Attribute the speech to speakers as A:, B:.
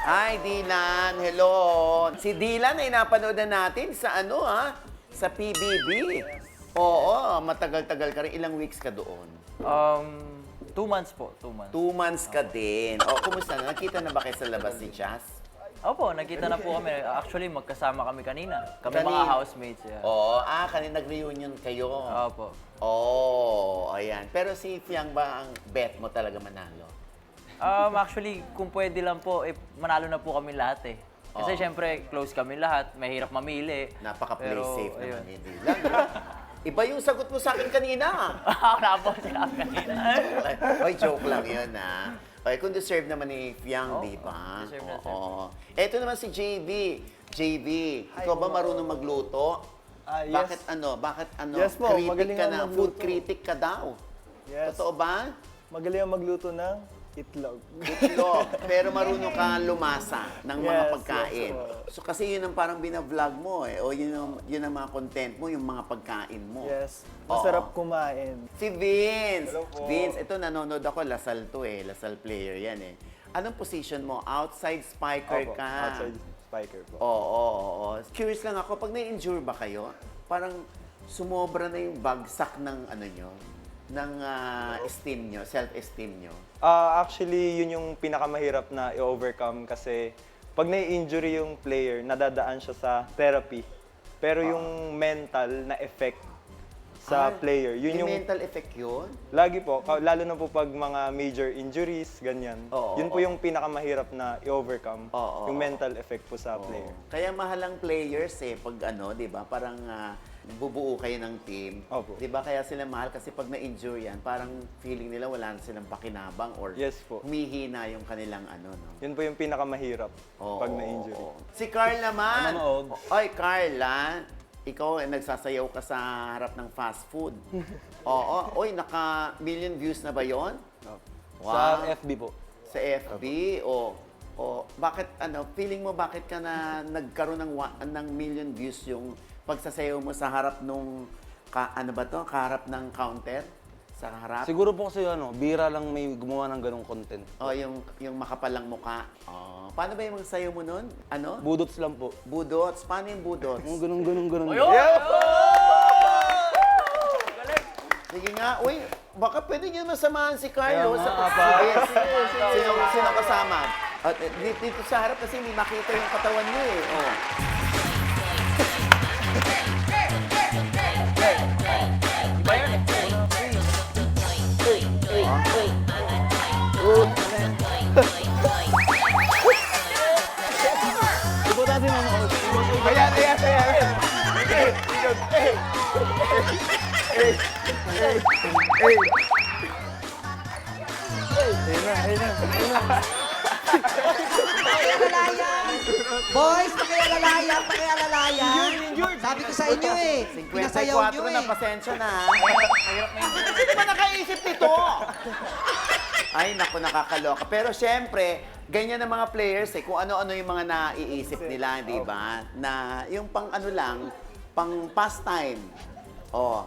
A: Hi, Dylan. Hello. Si Dylan ay napanood na natin sa sa PBB. Oo, matagal-tagal ka rin. Ilang weeks ka doon?
B: 2 months po, 2 months.
A: 2 months ka din. O, kumusta na? Nakita na ba kayo sa labas ni Chas?
B: Opo, nakita na po kami. Actually, magkasama kami kanina. Kami
A: Kanina?
B: mga housemates. Yeah.
A: Oo, kanina nag-reunion kayo.
B: Opo.
A: Oo, ayan. Pero si Fiang ba ang bet mo talaga manalo?
B: Actually, kung pwede lang po, manalo na po kami lahat eh. Kasi syempre, close kami lahat. Mahirap mamili.
A: Napaka-play
B: Pero,
A: safe naman
B: ayun.
A: ni Dylan. Iba yung sagot mo sa akin kanina.
B: Wala po sinabi kanina.
A: Oy, joke lang yun, ha? Okay, kung deserve naman ni Fiang, di ba?
B: deserve na,
A: Oo. Eto naman si JB. JB, ikaw ba marunong magluto?
C: Yes.
A: Bakit
C: Yes po,
A: critic
C: magaling
A: ka
C: ako
A: na?
C: magluto.
A: Food critic ka daw.
C: Yes.
A: Totoo ba?
C: Magaling ang magluto ng itlog.
A: Itlog. Pero marunong ka lumasa ng mga
C: Yes,
A: pagkain.
C: yes,
A: So kasi yun ang parang binavlog mo eh. O yun ang mga content mo, yung mga pagkain mo.
C: Yes.
A: Oo.
C: Masarap kumain.
A: Si Vince.
C: Hello po.
A: Vince, ito nanonood ako, Lasal to eh. Lasal player yan eh. Anong position mo? Outside spiker
C: Opo,
A: ka?
C: outside spiker po.
A: Oo. Curious lang ako, pag na-injure ba kayo, parang sumobra na yung bagsak ng ng esteem nyo, self-esteem nyo.
C: Actually, yun yung pinakamahirap na i-overcome kasi pag nai-injury yung player, nadadaan siya sa therapy. Pero yung mental na effect sa player, yun yung
A: mental effect yun?
C: lagi po, lalo na po pag mga major injuries, ganyan.
A: Oo,
C: Yun po yung pinakamahirap na i-overcome,
A: Oo,
C: yung mental effect po sa player.
A: Kaya mahalang players eh, pag di ba, parang bubuo kayo ng team.
C: Opo.
A: Di ba, kaya sila mahal kasi pag na-injure yan, parang feeling nila wala na silang pakinabang or
C: Yes po.
A: humihina yung kanilang no?
C: Yun po yung pinakamahirap
A: Oo,
C: pag na-injury.
A: oo. Si Carl naman.
C: Nanonood.
A: Oy, Carl, ikaw nagsasayaw ka sa harap ng fast food. Oo. Oy, naka-million views na ba yon?
C: Sa FB po.
A: Sa FB? O bakit, feeling mo bakit ka na nagkaroon ng million views yung pagsasayaw mo sa harap nung, kaharap ng counter? Sa harap?
D: Siguro po kasi bira lang may gumawa ng ganong content.
A: O, yung makapalang muka. Paano ba yung sayaw mo nun?
D: Budots lang po.
A: Budots? Paano yung budots?
D: Yung ganun.
A: Sige nga, uy, baka pwede nyo masamahan si Carlo.
D: Kaya nga,
A: Sino kasama? At dito sa harap kasi hindi makita yung katawan nyo eh. Oh.
E: Pakialalayan! Boys, pakialalayan! Sabi ko sa inyo eh, pinasayaw nyo
A: 54 na,
E: eh.
A: pasensya na. Sino ba nakaisip nito? Ay, naku, nakakaloka. Pero syempre, ganyan ang mga players eh, kung ano-ano yung mga naiisip nila, di ba? Na yung pang pang pastime. Oh.